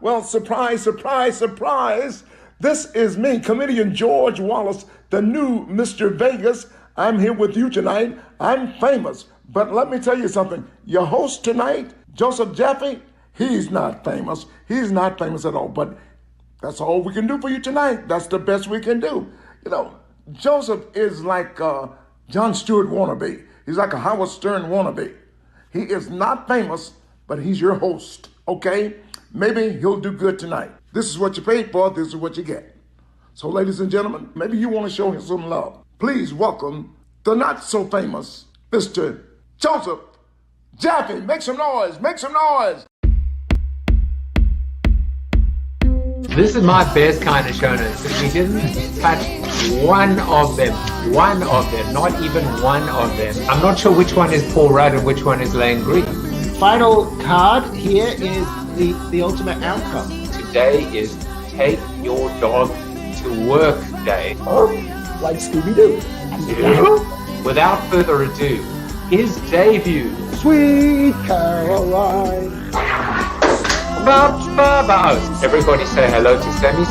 Well, surprise, surprise, surprise. This is me, comedian George Wallace, the new Mr. Vegas. I'm here with you tonight. I'm famous, but let me tell you something. Your host tonight, Joseph Jaffe, he's not famous. He's not famous at all, but that's all we can do for you tonight. That's the best we can do. You know, Joseph is like Jon Stewart wannabe. He's like a Howard Stern wannabe. He is not famous, but he's your host, okay? Maybe he'll do good tonight. This is what you paid for. This is what you get. So, ladies and gentlemen, maybe you want to show him some love. Please welcome the not-so-famous Mr. Joseph Jaffe. Make some noise. Make some noise. This is my best kind of show notes. We didn't touch one of them, not even one of them. I'm not sure which one is Paul Rudd and which one is Lane Green. Final card here is the ultimate outcome. Today is Take Your Dog to Work Day. Like Scooby-Doo. Without further ado, his debut. Sweet Caroline. Everybody say hello to Sammy.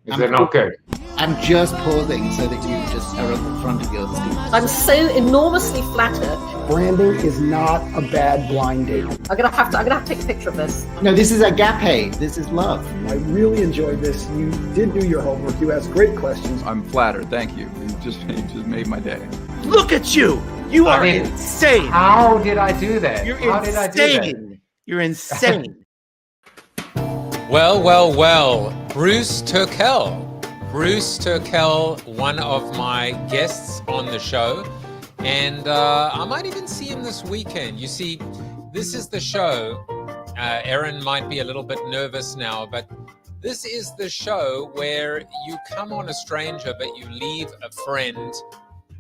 Is it not good? I'm just pausing so that you just are at the front of your screen. I'm so enormously flattered. Branding is not a bad blind date. I'm gonna have to take a picture of this. No, this is agape. This is love. I really enjoyed this. You did do your homework. You asked great questions. I'm flattered. Thank you. You just made my day. Look at you! You are insane! How did I do that? You're insane! You're insane. Well. Bruce Turkel. Bruce Turkel, one of my guests on the show. And I might even see him this weekend. You see, this is the show. Erin might be a little bit nervous now, but this is the show where you come on a stranger, but you leave a friend.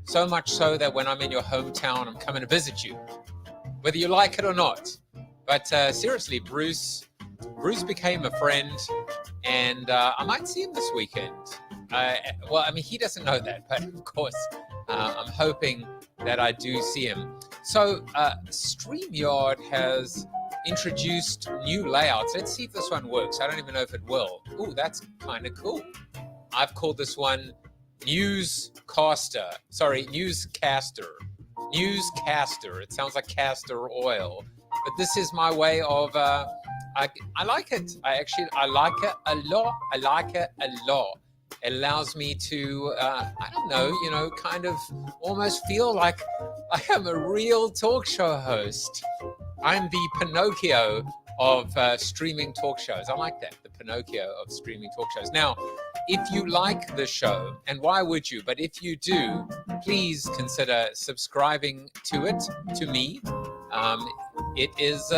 So much so that when I'm in your hometown, I'm coming to visit you, whether you like it or not. But seriously, Bruce became a friend, and I might see him this weekend. Well, I mean, he doesn't know that, but of course, I'm hoping that I do see him. So StreamYard has introduced new layouts. Let's see if this one works. I don't even know if it will. Ooh, that's kind of cool. I've called this one Newscaster. Newscaster. It sounds like castor oil. But this is my way of, I like it. I like it a lot. It allows me to, I don't know, kind of almost feel like I am a real talk show host. I'm the Pinocchio of streaming talk shows. I like that, the Pinocchio of streaming talk shows. Now, if you like the show, and why would you? But if you do, please consider subscribing to it, to me. It is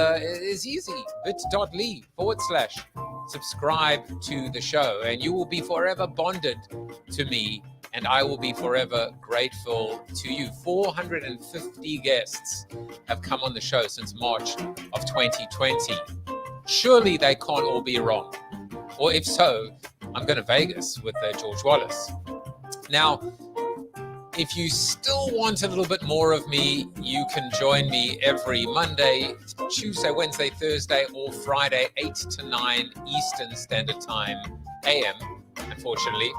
easy, bit.ly/subscribe to the show, and you will be forever bonded to me, and I will be forever grateful to you. 450 guests have come on the show since March of 2020. Surely they can't all be wrong. Or if so, I'm going to Vegas with George Wallace. Now, if you still want a little bit more of me, you can join me every Monday, Tuesday, Wednesday, Thursday, or Friday, 8 to 9 Eastern Standard Time, AM, unfortunately,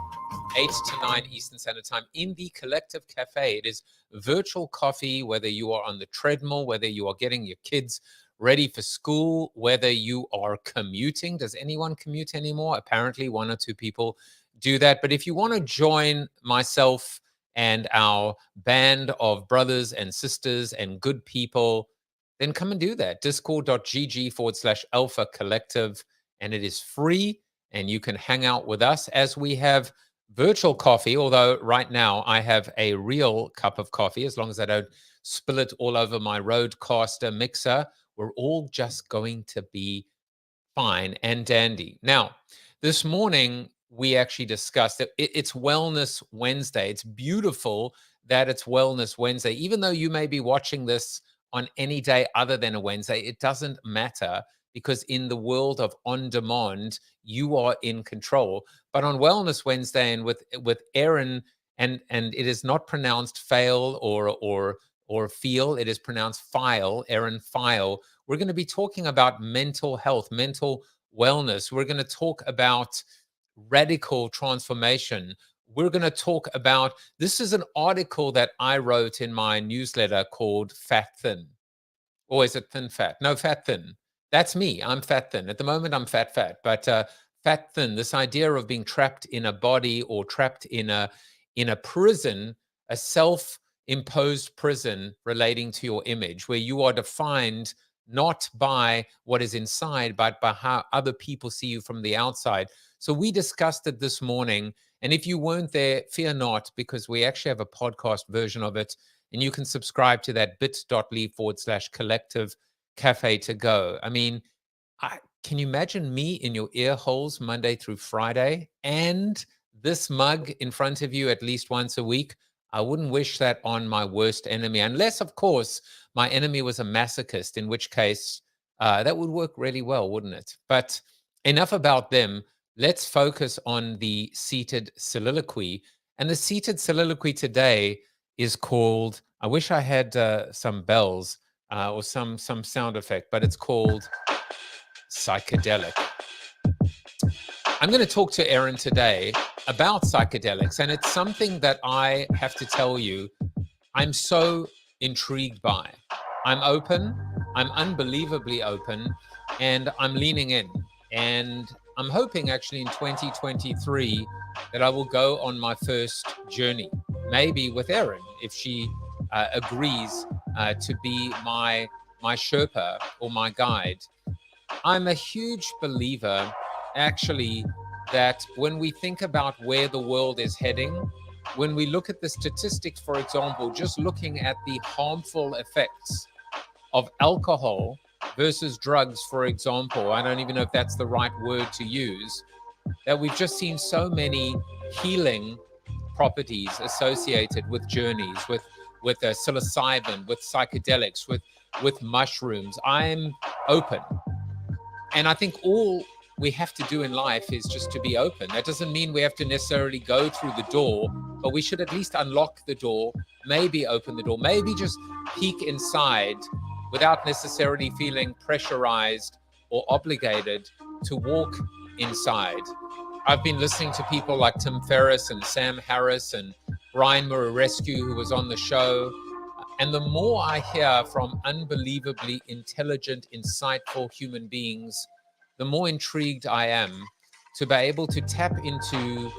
8 to 9 Eastern Standard Time in the Collective Cafe. It is virtual coffee, whether you are on the treadmill, whether you are getting your kids ready for school, whether you are commuting. Does anyone commute anymore? Apparently, one or two people do that. But if you want to join myself and our band of brothers and sisters and good people, then come and do that. Discord.gg/Alpha Collective. And it is free. And you can hang out with us as we have virtual coffee. Although right now I have a real cup of coffee, as long as I don't spill it all over my Rodecaster mixer. We're all just going to be fine and dandy. Now, this morning, we actually discussed that it's Wellness Wednesday. It's beautiful that it's Wellness Wednesday. Even though you may be watching this on any day other than a Wednesday, it doesn't matter, because in the world of on-demand, you are in control. But on Wellness Wednesday and with Erin, and it is not pronounced Pheil or or Pheil. It is pronounced Pheil, Erin Pheil. We're going to be talking about mental health, mental wellness. We're going to talk about radical transformation. We're going to talk about, this is an article that I wrote in my newsletter called Fat Thin. Or is it Thin Fat? No, Fat Thin. That's me. I'm fat thin. At the moment, I'm fat. But fat thin, this idea of being trapped in a body or trapped in a prison, a self-imposed prison relating to your image, where you are defined not by what is inside, but by how other people see you from the outside. So we discussed it this morning. And if you weren't there, fear not, because we actually have a podcast version of it. And you can subscribe to that bit.ly/collective cafe to go. I mean, can you imagine me in your ear holes Monday through Friday and this mug in front of you at least once a week? I wouldn't wish that on my worst enemy, unless, of course, my enemy was a masochist, in which case that would work really well, wouldn't it? But enough about them. Let's focus on the seated soliloquy. And the seated soliloquy today is called, I wish I had some bells or some sound effect, but it's called psychedelic. I'm going to talk to Erin today about psychedelics, and it's something that I have to tell you, I'm so intrigued by. I'm open, I'm unbelievably open, and I'm leaning in. And I'm hoping actually in 2023 that I will go on my first journey, maybe with Erin, if she agrees to be my Sherpa or my guide. I'm a huge believer, actually, that when we think about where the world is heading, when we look at the statistics, for example, just looking at the harmful effects of alcohol versus drugs, for example, I don't even know if that's the right word to use, that we've just seen so many healing properties associated with journeys, with psilocybin, with psychedelics, with mushrooms. I'm open. And I think all we have to do in life is just to be open. That doesn't mean we have to necessarily go through the door, but we should at least unlock the door, maybe open the door, maybe just peek inside without necessarily feeling pressurized or obligated to walk inside. I've been listening to people like Tim Ferriss and Sam Harris and Brian Murarescu, who was on the show. And the more I hear from unbelievably intelligent, insightful human beings, the more intrigued I am to be able to tap into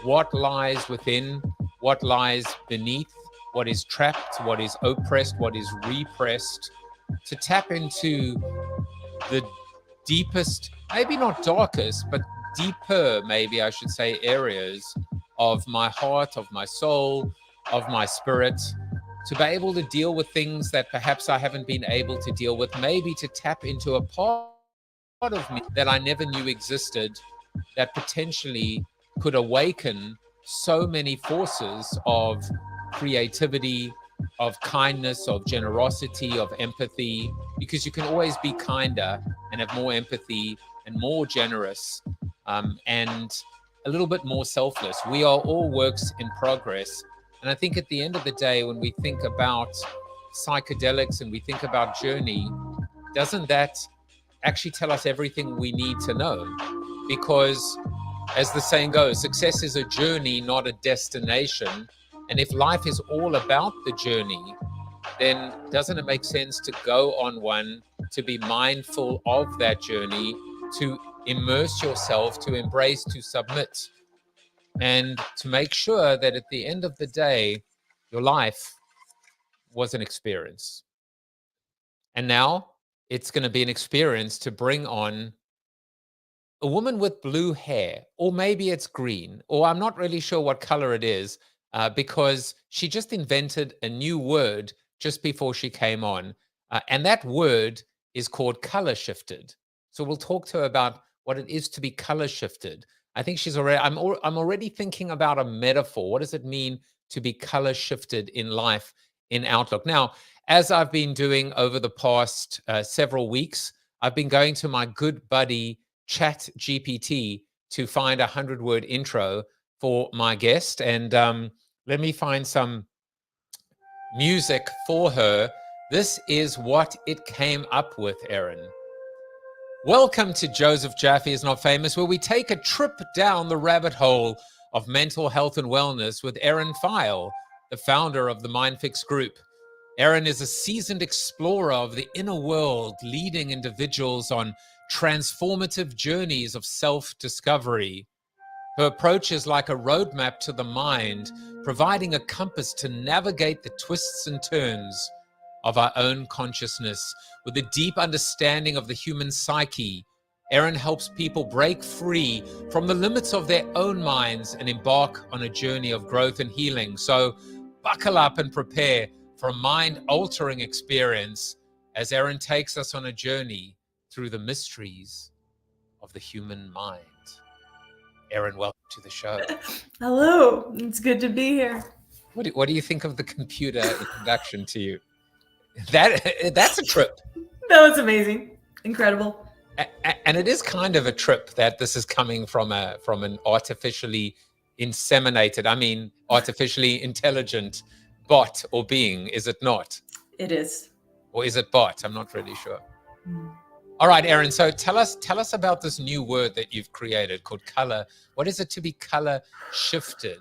what lies within, what lies beneath, what is trapped, what is oppressed, what is repressed, to tap into the deepest, maybe not darkest, but deeper, maybe I should say, areas of my heart, of my soul, of my spirit, to be able to deal with things that perhaps I haven't been able to deal with, maybe to tap into a part of me that I never knew existed, that potentially could awaken so many forces of creativity, of kindness, of generosity, of empathy, because you can always be kinder and have more empathy and more generous and a little bit more selfless. We are all works in progress. And I think at the end of the day, when we think about psychedelics and we think about journey, doesn't that actually tell us everything we need to know? Because as the saying goes, success is a journey, not a destination. And if life is all about the journey, then doesn't it make sense to go on one, to be mindful of that journey, to immerse yourself, to embrace, to submit, and to make sure that at the end of the day, your life was an experience. And now it's going to be an experience to bring on a woman with blue hair, or maybe it's green, or I'm not really sure what color it is, because she just invented a new word just before she came on. And that word is called color shifted. So we'll talk to her about what it is to be color shifted. I think she's already, I'm already thinking about a metaphor. What does it mean to be color shifted in life, in Outlook? Now, as I've been doing over the past several weeks, I've been going to my good buddy ChatGPT to find a 100-word intro for my guest. And let me find some music for her. This is what it came up with, Erin. Welcome to Joseph Jaffe is Not Famous, where we take a trip down the rabbit hole of mental health and wellness with Erin Pheil, the founder of the MindFix Group. Erin is a seasoned explorer of the inner world, leading individuals on transformative journeys of self-discovery. Her approach is like a roadmap to the mind, providing a compass to navigate the twists and turns of our own consciousness. With a deep understanding of the human psyche, Erin helps people break free from the limits of their own minds and embark on a journey of growth and healing. So buckle up and prepare for a mind-altering experience as Erin takes us on a journey through the mysteries of the human mind. Erin, welcome to the show. Hello, it's good to be here. What do you think of the computer introduction to you? That's a trip. That was amazing, incredible. And it is kind of a trip that this is coming from an artificially artificially intelligent bot or being, is it not? It is. Or is it bot? I'm not really sure. All right, Erin, so tell us about this new word that you've created called color. What is it to be color shifted?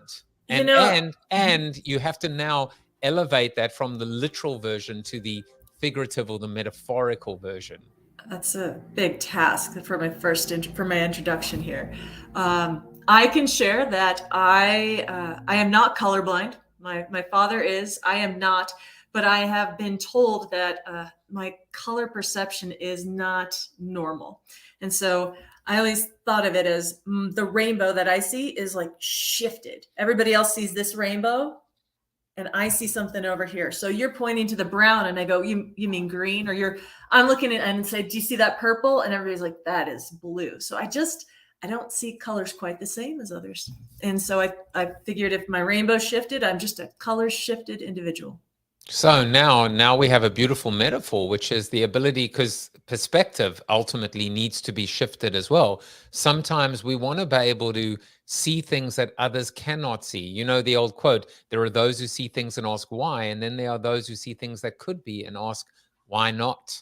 And you have to now elevate that from the literal version to the figurative or the metaphorical version. That's a big task for my introduction here. I can share that I am not colorblind. My father is. I am not. But I have been told that my color perception is not normal. And so I always thought of it as the rainbow that I see is like shifted. Everybody else sees this rainbow and I see something over here. So you're pointing to the brown and I go, you mean green? Or I'm looking at it and say, do you see that purple? And everybody's like, that is blue. So I don't see colors quite the same as others. And so I figured if my rainbow shifted, I'm just a color shifted individual. So now we have a beautiful metaphor, which is the ability, because perspective ultimately needs to be shifted as well. Sometimes we want to be able to see things that others cannot see. You know, the old quote, there are those who see things and ask why, and then there are those who see things that could be and ask why not.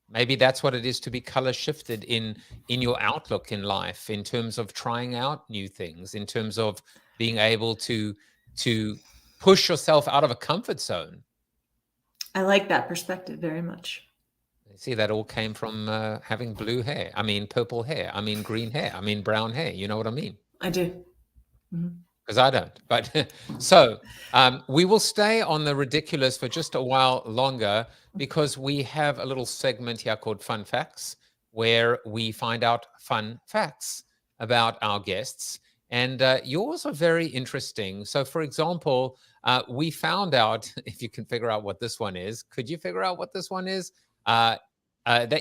Maybe that's what it is to be color shifted in your outlook in life, in terms of trying out new things, in terms of being able to push yourself out of a comfort zone. I like that perspective very much. See, that all came from having blue hair. I mean, purple hair. I mean, green hair. I mean, brown hair. You know what I mean? I do. Because I don't. But so we will stay on the ridiculous for just a while longer, because we have a little segment here called Fun Facts, where we find out fun facts about our guests. And yours are very interesting. So, for example, we found out, if you can figure out what this one is, could you figure out what this one is? That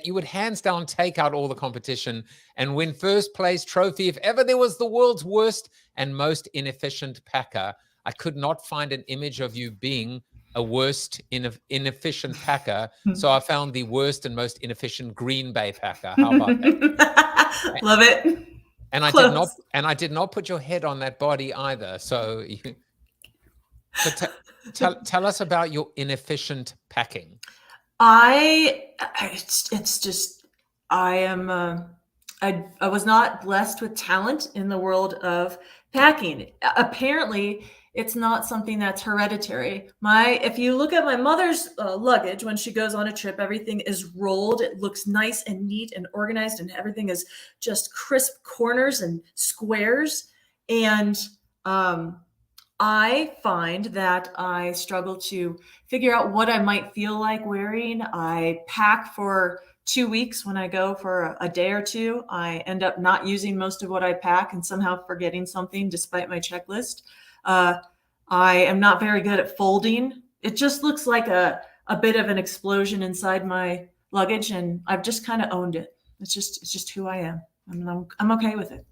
you would hands down take out all the competition and win first place trophy if ever there was the world's worst and most inefficient packer. I could not find an image of you being a worst inefficient packer. So I found the worst and most inefficient Green Bay packer. How about that? Love it. And I did not put your head on that body either. So, tell us about your inefficient packing. I was not blessed with talent in the world of packing. Apparently, it's not something that's hereditary. If you look at my mother's luggage when she goes on a trip, everything is rolled. It looks nice and neat and organized, and everything is just crisp corners and squares. And I find that I struggle to figure out what I might feel like wearing. I pack for 2 weeks. When I go for a day or two, I end up not using most of what I pack and somehow forgetting something despite my checklist. I am not very good at folding. It just looks like a bit of an explosion inside my luggage, and I've just kind of owned it. It's just who I am. I'm okay with it.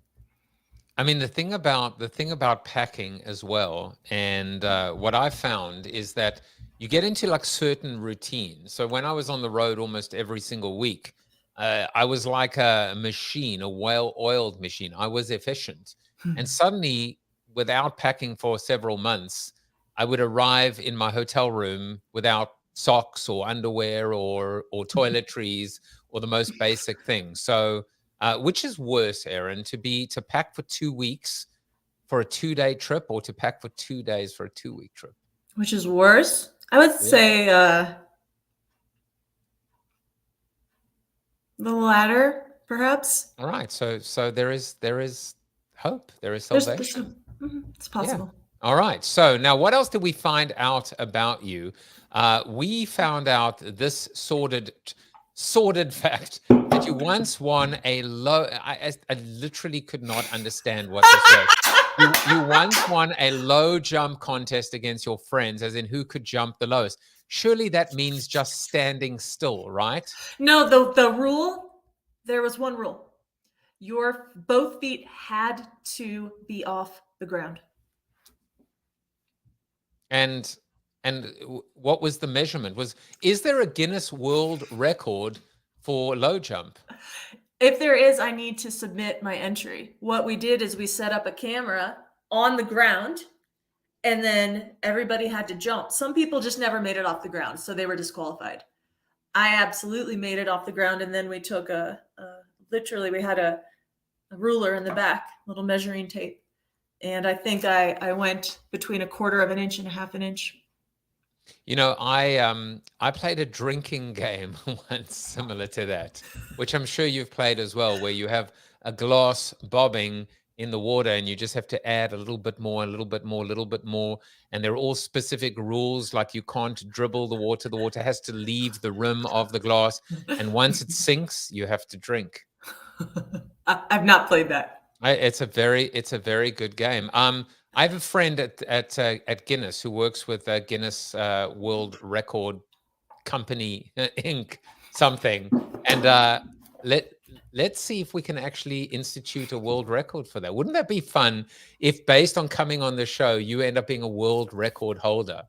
I mean, the thing about packing as well, and what I found is that you get into like certain routines. So when I was on the road almost every single week, I was like a machine, a well-oiled machine. I was efficient. And suddenly, without packing for several months, I would arrive in my hotel room without socks or underwear or toiletries or the most basic things. So, which is worse, Erin, to pack for 2 weeks for a 2-day trip, or to pack for 2 days for a 2-week trip? Which is worse? I would say the latter, perhaps. All right. So there is hope. There is salvation. It's possible. Yeah. All right. So now, what else did we find out about you? We found out this sordid fact that you once won a low. I literally could not understand what this was. You once won a low jump contest against your friends, as in who could jump the lowest. Surely that means just standing still, right? No, the rule, there was one rule. Your both feet had to be off the ground. And what was the measurement? Is there a Guinness World Record for low jump? If there is, I need to submit my entry. What we did is we set up a camera on the ground, and then everybody had to jump. Some people just never made it off the ground, so they were disqualified. I absolutely made it off the ground, and then we took literally we had a ruler in the back, little measuring tape. And I think I went between 1/4 of an inch and 1/2 inch. You know, I played a drinking game once similar to that, which I'm sure you've played as well, where you have a glass bobbing in the water and you just have to add a little bit more, a little bit more, a little bit more. And there are all specific rules, like you can't dribble the water. The water has to leave the rim of the glass. And once it sinks, you have to drink. I've not played that. It's a very good game. I have a friend at Guinness who works with Guinness World Record Company Inc. something, and let's see if we can actually institute a world record for that. Wouldn't that be fun if, based on coming on the show, you end up being a world record holder?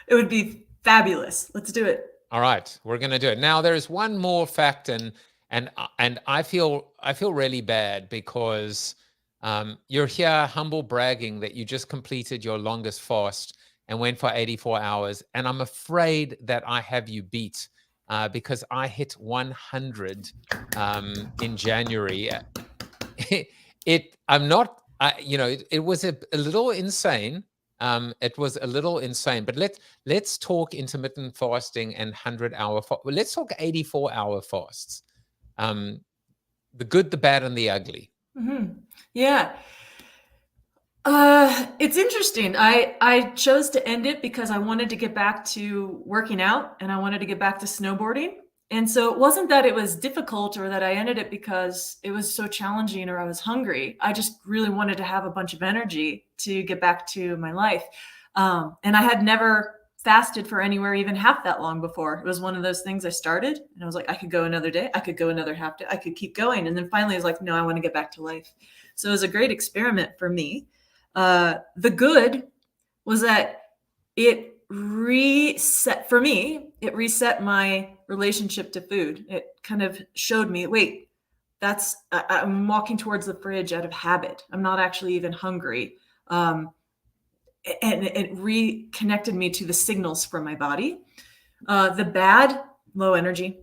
It would be fabulous. Let's do it. All right, we're going to do it. Now, there is one more fact, and I feel really bad because you're here humble bragging that you just completed your longest fast and went for 84 hours. And I'm afraid that I have you beat because I hit 100 in January. It was a little insane. It was a little insane, but let's talk intermittent fasting and 100-hour fast. Let's talk 84-hour fasts. The good, the bad, and the ugly. Mm-hmm. Yeah. It's interesting. I chose to end it because I wanted to get back to working out and I wanted to get back to snowboarding. And so it wasn't that it was difficult or that I ended it because it was so challenging or I was hungry. I just really wanted to have a bunch of energy to get back to my life. And I had never fasted for anywhere even half that long before. It was one of those things I started and I was like, I could go another day. I could go another half day. I could keep going. And then finally I was like, no, I want to get back to life. So it was a great experiment for me. The good was that it reset my relationship to food. It kind of showed me, wait, I'm walking towards the fridge out of habit. I'm not actually even hungry. And it reconnected me to the signals from my body. The bad, low energy.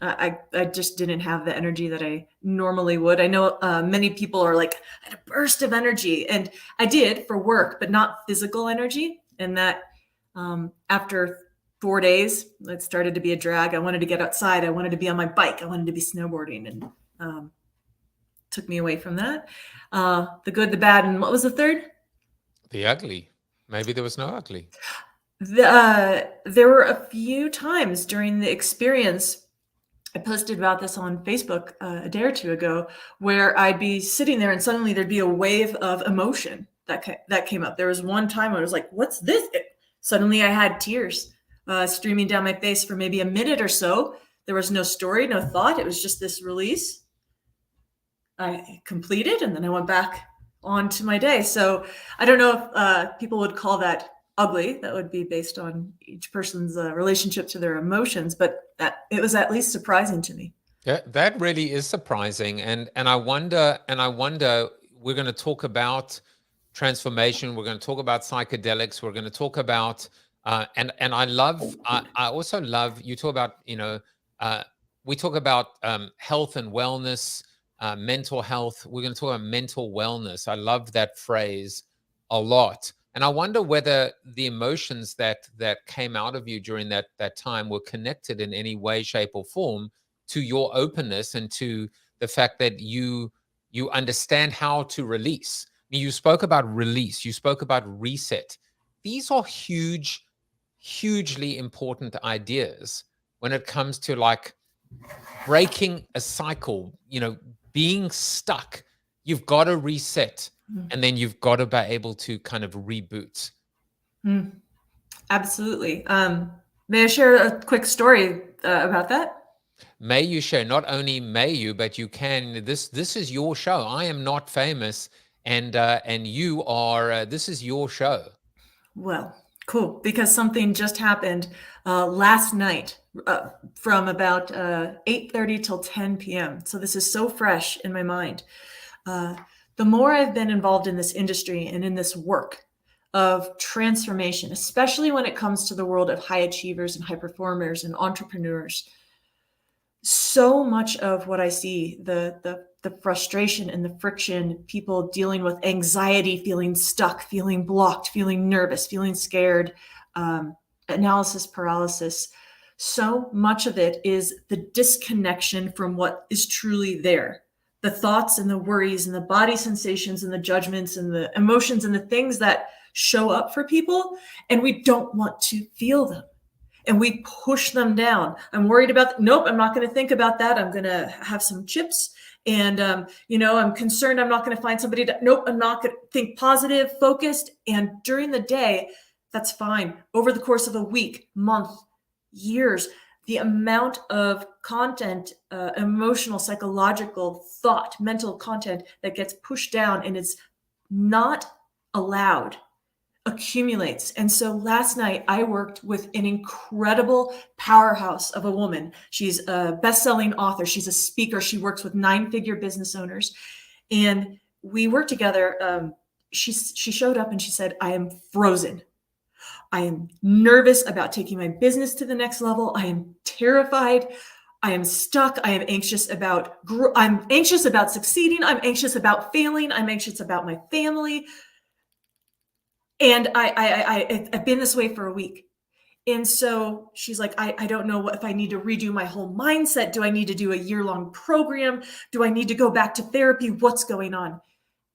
I just didn't have the energy that I normally would. I know many people are like, I had a burst of energy. And I did for work, but not physical energy. And that after 4 days, it started to be a drag. I wanted to get outside. I wanted to be on my bike. I wanted to be snowboarding, and took me away from that. The good, the bad, and what was the third? The ugly. Maybe there was no ugly. There were a few times during the experience, I posted about this on Facebook a day or two ago, where I'd be sitting there and suddenly there'd be a wave of emotion that came up. There was one time where I was like, what's this? Suddenly I had tears streaming down my face for maybe a minute or so. There was no story, no thought. It was just this release. I completed and then I went back on to my day. So I don't know if people would call that ugly. That would be based on each person's relationship to their emotions, but it was at least surprising to me. Yeah, that really is surprising. And I wonder, we're going to talk about transformation. We're going to talk about psychedelics. We're going to talk about and I also love you talk about, we talk about health and wellness, mental health. We're going to talk about mental wellness. I love that phrase a lot. And I wonder whether the emotions that came out of you during that time were connected in any way, shape, or form to your openness and to the fact that you understand how to release. I mean, you spoke about release. You spoke about reset. These are hugely important ideas when it comes to like breaking a cycle, being stuck. You've got to reset, and then you've got to be able to kind of reboot. Absolutely. May I share a quick story about that? May you share? Not only may you, but you can. This is your show. I am not famous, and you are. This is your show. Well, cool. Because something just happened last night from about 8:30 till 10 p.m. So this is so fresh in my mind. The more I've been involved in this industry and in this work of transformation, especially when it comes to the world of high achievers and high performers and entrepreneurs, so much of what I see, the frustration and the friction, people dealing with anxiety, feeling stuck, feeling blocked, feeling nervous, feeling scared, analysis paralysis, so much of it is the disconnection from what is truly there. The thoughts and the worries and the body sensations and the judgments and the emotions and the things that show up for people, and we don't want to feel them. And we push them down. I'm worried about, nope, I'm not going to think about that. I'm going to have some chips. And, I'm concerned I'm not going to find somebody nope, I'm not going to think positive, focused. And during the day, that's fine. Over the course of a week, month, years, the amount of content, emotional, psychological, thought, mental content that gets pushed down and is not allowed accumulates. And so last night I worked with an incredible powerhouse of a woman. She's a best-selling author. She's a speaker. She works with 9-figure business owners. And we worked together. She showed up and she said, I am frozen. I am nervous about taking my business to the next level. I am terrified. I am stuck. I am anxious about succeeding. I'm anxious about failing. I'm anxious about my family. And I've been this way for a week. And so she's like, I don't know if I need to redo my whole mindset. Do I need to do a year-long program? Do I need to go back to therapy? What's going on?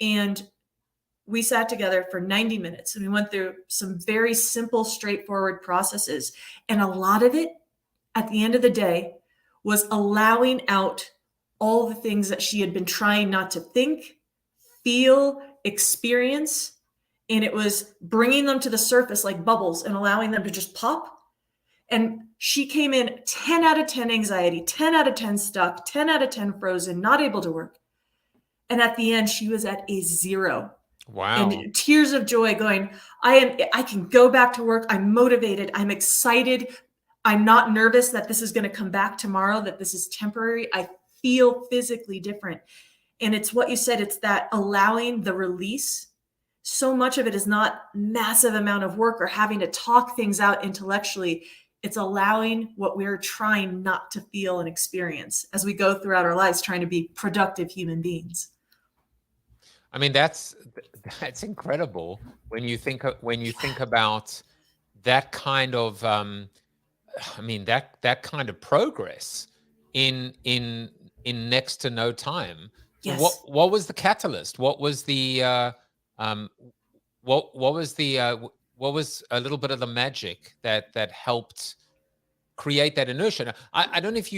And we sat together for 90 minutes and we went through some very simple, straightforward processes. And a lot of it at the end of the day was allowing out all the things that she had been trying not to think, feel, experience. And it was bringing them to the surface like bubbles and allowing them to just pop. And she came in 10 out of 10 anxiety, 10 out of 10 stuck, 10 out of 10 frozen, not able to work. And at the end, she was at a 0. Wow. And tears of joy going, I can go back to work. I'm motivated. I'm excited. I'm not nervous that this is going to come back tomorrow, that this is temporary. I feel physically different. And it's what you said. It's that allowing the release. So much of it is not massive amount of work or having to talk things out intellectually. It's allowing what we're trying not to feel and experience as we go throughout our lives, trying to be productive human beings. I mean, that's incredible when you think about that kind of that kind of progress in next to no time. Yes. What was the catalyst? What was the what was a little bit of the magic that helped create that inertia? I don't know if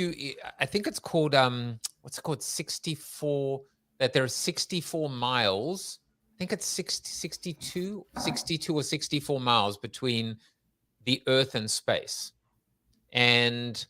I think it's called what's it called, 64, that there are 64 miles. I think it's 62 or 64 miles between the Earth and space. And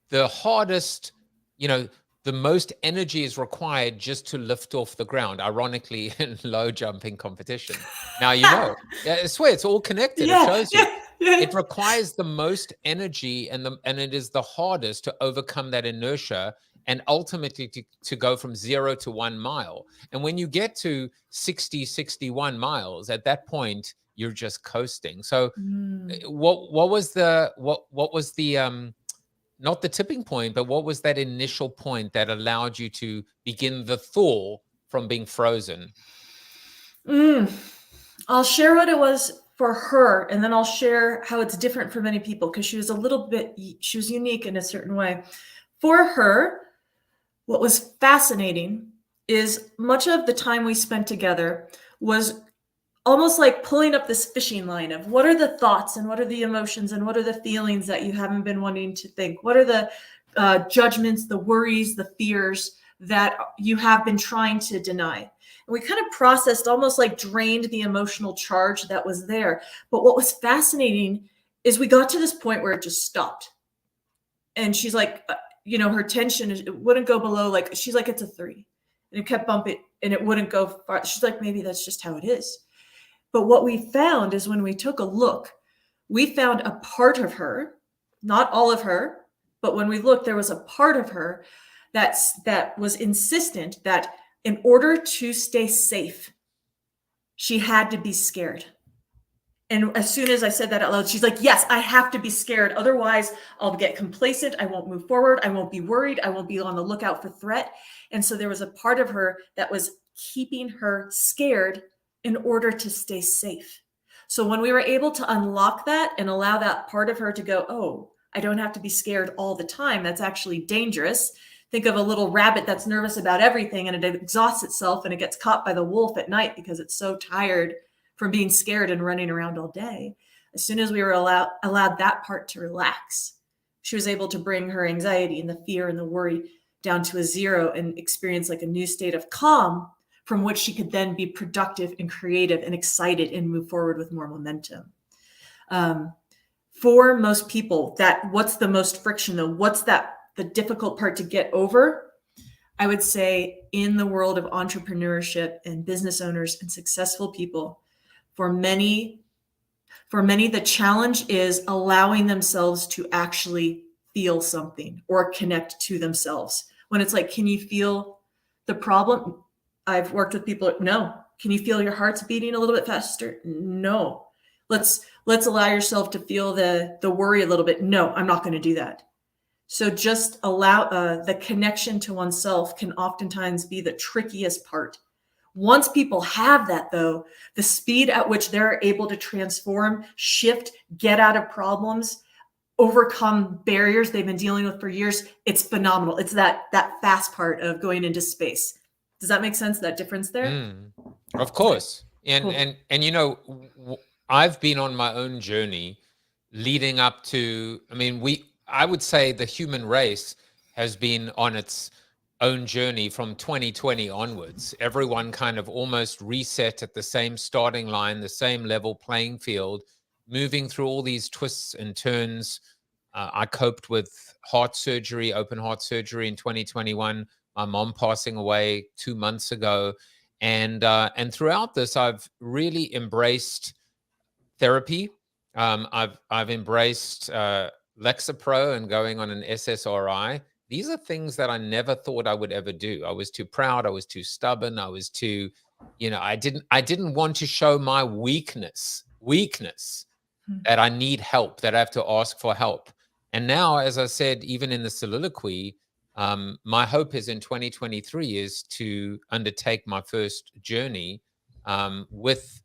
the hardest, the most energy is required just to lift off the ground, ironically, in low jumping competition. Now, I swear it's all connected. Yeah, it shows you. yeah. It requires the most energy and it is the hardest to overcome that inertia and ultimately to go from 0 to 1 mile. And when you get to 60, 61 miles, at that point, you're just coasting. So what was the not the tipping point, but what was that initial point that allowed you to begin the thaw from being frozen? I'll share what it was for her, and then I'll share how it's different for many people, because she was unique in a certain way. For her, what was fascinating is much of the time we spent together was almost like pulling up this fishing line of what are the thoughts and what are the emotions and what are the feelings that you haven't been wanting to think? What are the judgments, the worries, the fears that you have been trying to deny? And we kind of processed, almost like drained the emotional charge that was there. But what was fascinating is we got to this point where it just stopped. And she's like, her tension, it wouldn't go below, like, she's like, it's a 3. And it kept bumping and it wouldn't go far. She's like, maybe that's just how it is. But what we found is when we took a look, we found a part of her, not all of her, but when we looked, there was a part of her that was insistent that in order to stay safe, she had to be scared. And as soon as I said that out loud, she's like, yes, I have to be scared. Otherwise, I'll get complacent. I won't move forward. I won't be worried. I won't be on the lookout for threat. And so there was a part of her that was keeping her scared in order to stay safe. So when we were able to unlock that and allow that part of her to go, oh, I don't have to be scared all the time. That's actually dangerous. Think of a little rabbit that's nervous about everything and it exhausts itself and it gets caught by the wolf at night because it's so tired from being scared and running around all day. As soon as we were allowed that part to relax, she was able to bring her anxiety and the fear and the worry down to a 0 and experience like a new state of calm from which she could then be productive and creative and excited and move forward with more momentum. For most people, what's the most friction though? What's the difficult part to get over? I would say in the world of entrepreneurship and business owners and successful people, for many, the challenge is allowing themselves to actually feel something or connect to themselves. When it's like, can you feel the problem? I've worked with people, no. Can you feel your heart's beating a little bit faster? No. Let's allow yourself to feel the worry a little bit. No, I'm not going to do that. So just allow the connection to oneself can oftentimes be the trickiest part. Once people have that though, the speed at which they're able to transform, shift, get out of problems, overcome barriers they've been dealing with for years, it's phenomenal. It's that fast part of going into space. Does that make sense? That difference there? Of course. And, Cool. and I've been on my own journey leading up to, I would say the human race has been on its own journey from 2020 onwards. Everyone kind of almost reset at the same starting line, the same level playing field, moving through all these twists and turns. I coped with heart surgery, open heart surgery in 2021. My mom passing away 2 months ago. And throughout this, I've really embraced therapy. I've embraced Lexapro and going on an SSRI. These are things that I never thought I would ever do. I was too proud. I was too stubborn. I was too, I didn't want to show my weakness that I need help, that I have to ask for help. And now, as I said, even in the soliloquy, my hope is in 2023 is to undertake my first journey with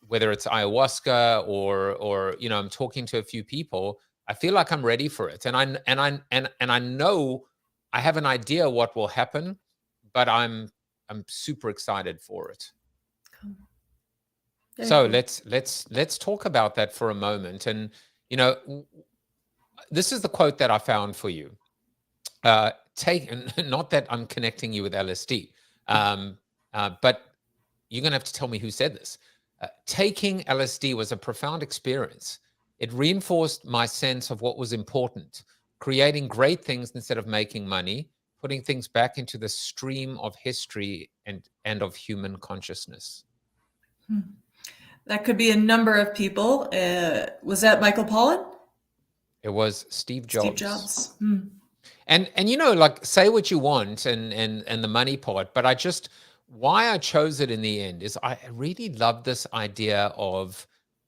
whether it's ayahuasca or I'm talking to a few people. I feel like I'm ready for it, and I know I have an idea what will happen, but I'm super excited for it. Cool. So let's talk about that for a moment. And this is the quote that I found for you. Not that I'm connecting you with LSD, but you're gonna have to tell me who said this. Taking LSD was a profound experience. It reinforced my sense of what was important, creating great things instead of making money, putting things back into the stream of history and of human consciousness. That could be a number of people. Was that Michael Pollan? It was Steve Jobs. Steve Jobs. And like, say what you want and the money part, but why I chose it in the end is I really love this idea of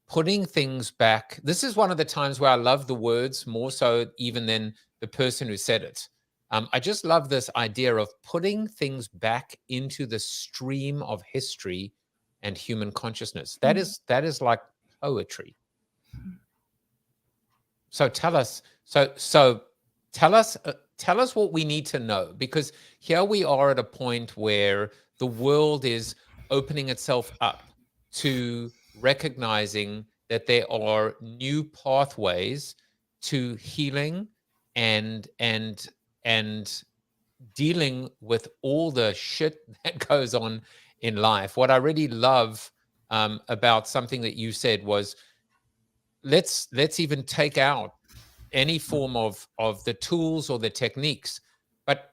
putting things back. This is one of the times where I love the words more so even than the person who said it. I just love this idea of putting things back into the stream of history and human consciousness. That is like poetry. So tell us what we need to know, because here we are at a point where the world is opening itself up to recognizing that there are new pathways to healing and dealing with all the shit that goes on in life. What I really love about something that you said was, let's even take out any form of the tools or the techniques, but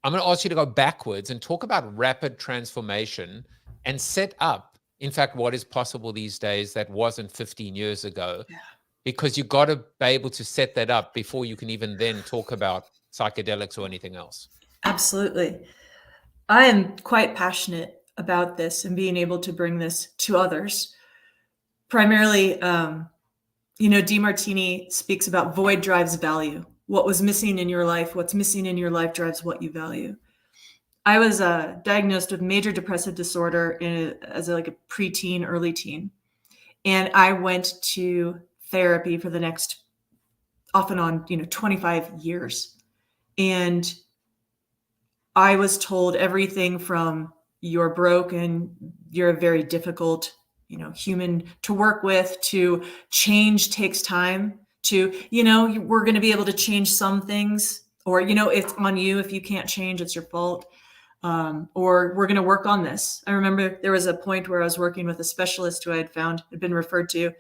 I'm going to ask you to go backwards and talk about rapid transformation and set up, in fact, what is possible these days that wasn't 15 years ago. Yeah. Because you got to be able to set that up before you can even then talk about psychedelics or anything else. Absolutely. I am quite passionate about this and being able to bring this to others. Primarily, DeMartini speaks about void drives value. What was missing in your life, what's missing in your life drives what you value. I was diagnosed with major depressive disorder as a preteen, early teen. And I went to therapy for the next off and on, 25 years. And I was told everything from you're broken, you're a very difficult human to work with, to change takes time, to, we're going to be able to change some things, or, it's on you. If you can't change, it's your fault. Or we're going to work on this. I remember there was a point where I was working with a specialist who I had found had been referred to,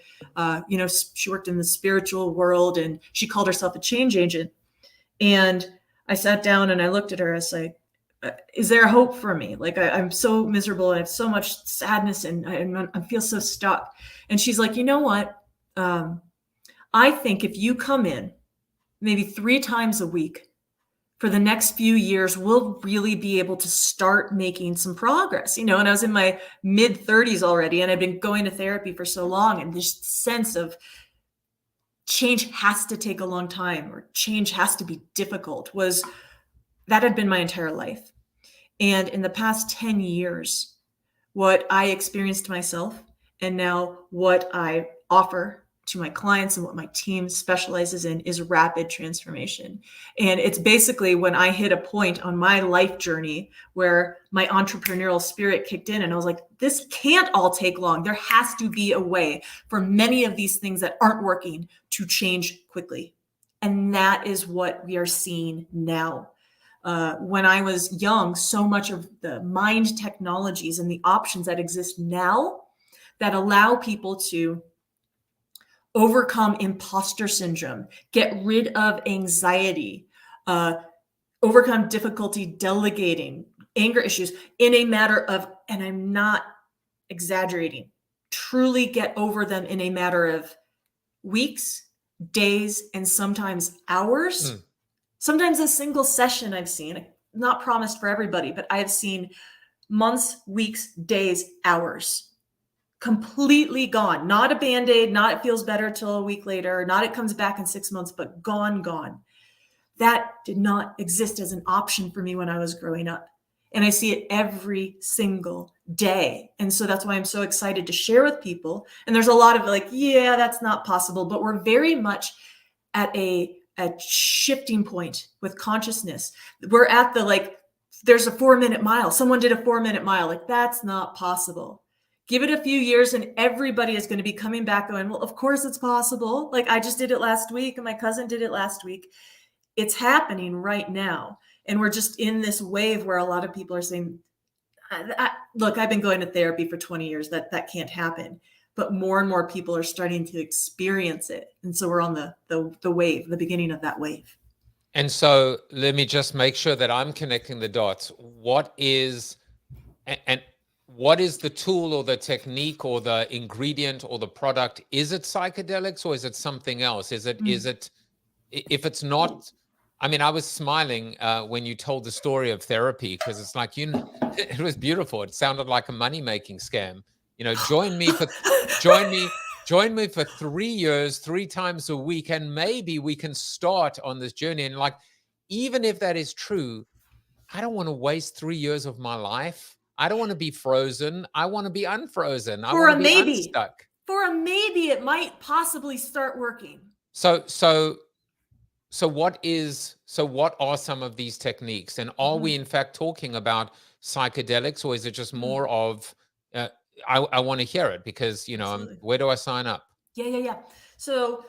she worked in the spiritual world and she called herself a change agent. And I sat down and I looked at her. I was like, is there hope for me? Like, I'm so miserable. I have so much sadness and I feel so stuck. And she's like, you know what? I think if you come in maybe 3 times a week for the next few years, we'll really be able to start making some progress, and I was in my mid 30s already, and I've been going to therapy for so long. And this sense of change has to take a long time, or change has to be difficult, that had been my entire life. And in the past 10 years, what I experienced myself, and now what I offer to my clients and what my team specializes in, is rapid transformation. And it's basically when I hit a point on my life journey where my entrepreneurial spirit kicked in and I was like, this can't all take long. There has to be a way for many of these things that aren't working to change quickly. And that is what we are seeing now. When I was young, so much of the mind technologies and the options that exist now that allow people to overcome impostor syndrome, get rid of anxiety, overcome difficulty delegating, anger issues in a matter of, and I'm not exaggerating, truly get over them in a matter of weeks, days, and sometimes hours. Sometimes a single session I've seen, not promised for everybody, but I've seen months, weeks, days, hours. Completely gone. Not a Band-Aid, not it feels better till a week later, not it comes back in 6 months, but gone. That did not exist as an option for me when I was growing up. And I see it every single day. And so that's why I'm so excited to share with people. And there's a lot of yeah, that's not possible, but we're very much at a shifting point with consciousness. We're at there's a 4-minute mile. Someone did a 4-minute mile. That's not possible. Give it a few years and everybody is going to be coming back going, well, of course it's possible. I just did it last week and my cousin did it last week. It's happening right now. And we're just in this wave where a lot of people are saying, look, I've been going to therapy for 20 years. That can't happen. But more and more people are starting to experience it. And so we're on the wave, the beginning of that wave. And so let me just make sure that I'm connecting the dots. What is the tool or the technique or the ingredient or the product? Is it psychedelics or is it something else? Is it if it's not I mean, I was smiling when you told the story of therapy, because it's like, it was beautiful. It sounded like a money-making scam. Join me for 3 years, 3 times a week, and maybe we can start on this journey. And like, even if that is true, I don't want to waste 3 years of my life. I don't want to be frozen. I want to be unfrozen. I want to be unstuck. For a maybe, it might possibly start working. So what are some of these techniques? And are we in fact talking about psychedelics, or is it just more of, I want to hear it because, where do I sign up? Yeah. So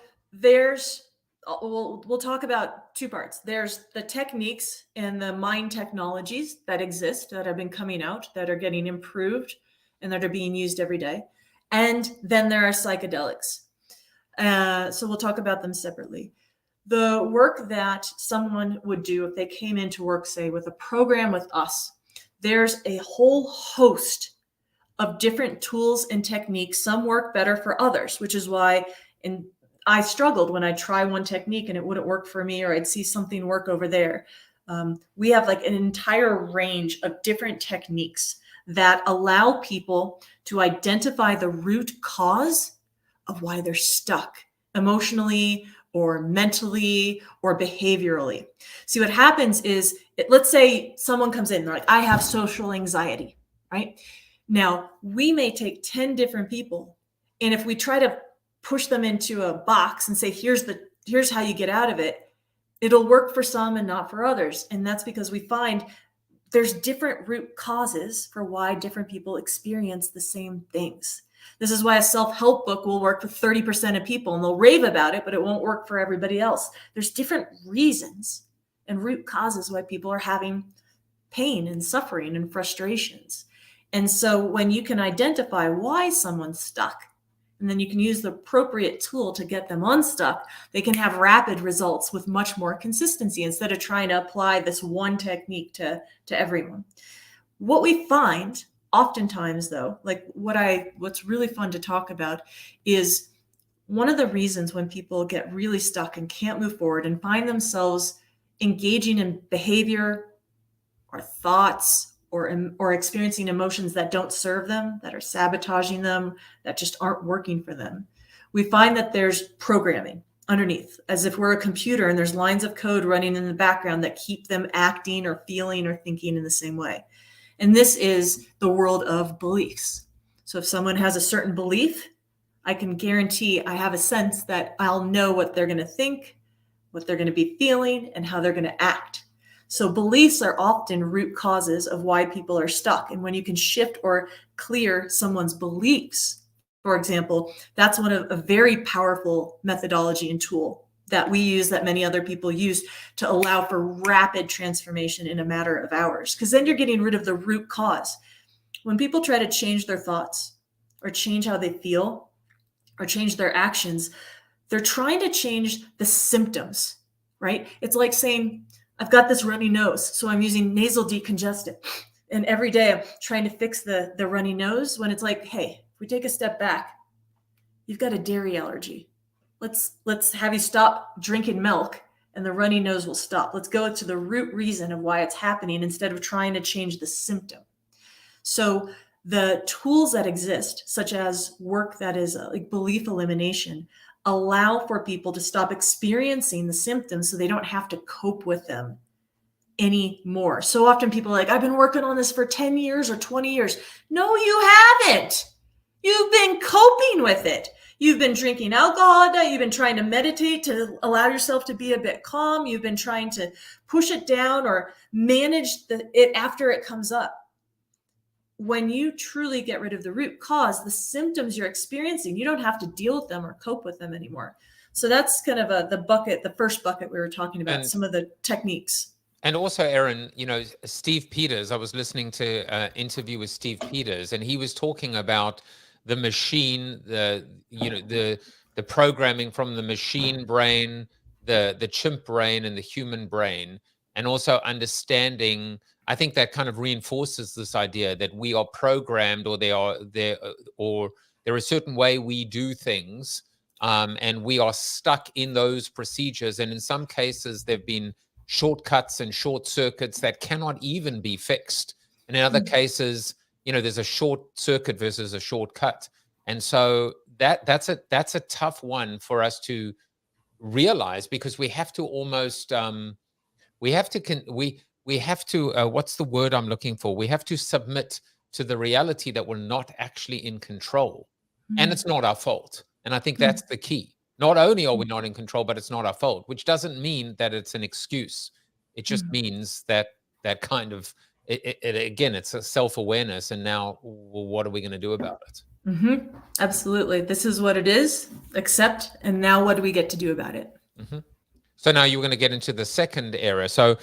we'll talk about 2 parts. There's the techniques and the mind technologies that exist, that have been coming out, that are getting improved and that are being used every day. And then there are psychedelics. So we'll talk about them separately. The work that someone would do if they came into work, say, with a program with us, there's a whole host of different tools and techniques. Some work better for others, which is why I struggled when I'd try one technique and it wouldn't work for me, or I'd see something work over there. We have like an entire range of different techniques that allow people to identify the root cause of why they're stuck emotionally or mentally or behaviorally. See, what happens is, let's say someone comes in, they're like, I have social anxiety, right? Now, we may take 10 different people, and if we try to push them into a box and say, here's how you get out of it, it'll work for some and not for others. And that's because we find there's different root causes for why different people experience the same things. This is why a self-help book will work with 30% of people and they'll rave about it, but it won't work for everybody else. There's different reasons and root causes why people are having pain and suffering and frustrations. And so when you can identify why someone's stuck, and then you can use the appropriate tool to get them unstuck, they can have rapid results with much more consistency instead of trying to apply this one technique to everyone. What we find oftentimes, though, like what's really fun to talk about is one of the reasons when people get really stuck and can't move forward and find themselves engaging in behavior or thoughts or experiencing emotions that don't serve them, that are sabotaging them, that just aren't working for them. We find that there's programming underneath, as if we're a computer and there's lines of code running in the background that keep them acting or feeling or thinking in the same way. And this is the world of beliefs. So if someone has a certain belief, I can guarantee I have a sense that I'll know what they're going to think, what they're going to be feeling, and how they're going to act. So beliefs are often root causes of why people are stuck. And when you can shift or clear someone's beliefs, for example, that's one of a very powerful methodology and tool that we use, that many other people use, to allow for rapid transformation in a matter of hours. Because then you're getting rid of the root cause. When people try to change their thoughts or change how they feel or change their actions, they're trying to change the symptoms, right? It's like saying, I've got this runny nose, so I'm using nasal decongestant. And every day I'm trying to fix the runny nose, when it's like, hey, if we take a step back, you've got a dairy allergy. Let's have you stop drinking milk and the runny nose will stop. Let's go to the root reason of why it's happening instead of trying to change the symptom. So the tools that exist, such as work that is like belief elimination, allow for people to stop experiencing the symptoms so they don't have to cope with them anymore. So often people are like, I've been working on this for 10 years or 20 years. No, you haven't. You've been coping with it. You've been drinking alcohol. You've been trying to meditate to allow yourself to be a bit calm. You've been trying to push it down or manage it after it comes up. When you truly get rid of the root cause, the symptoms you're experiencing, you don't have to deal with them or cope with them anymore. So that's kind of the first bucket we were talking about, some of the techniques. And also, Erin, Steve Peters, I was listening to an interview with Steve Peters, and he was talking about the machine, the programming from the machine brain, the chimp brain and the human brain, and also understanding. I think that kind of reinforces this idea that we are programmed, or there a certain way we do things, and we are stuck in those procedures. And in some cases, they've been shortcuts and short circuits that cannot even be fixed. And in other cases, there's a short circuit versus a shortcut. And so that's a tough one for us to realize, because we have to almost what's the word I'm looking for? We have to submit to the reality that we're not actually in control, and it's not our fault. And I think that's the key. Not only are we not in control, but it's not our fault, which doesn't mean that it's an excuse. It just means that kind of again, it's a self-awareness. And now, well, what are we going to do about it? Absolutely. This is what it is, accept, and now what do we get to do about it? So now you're going to get into the second area. So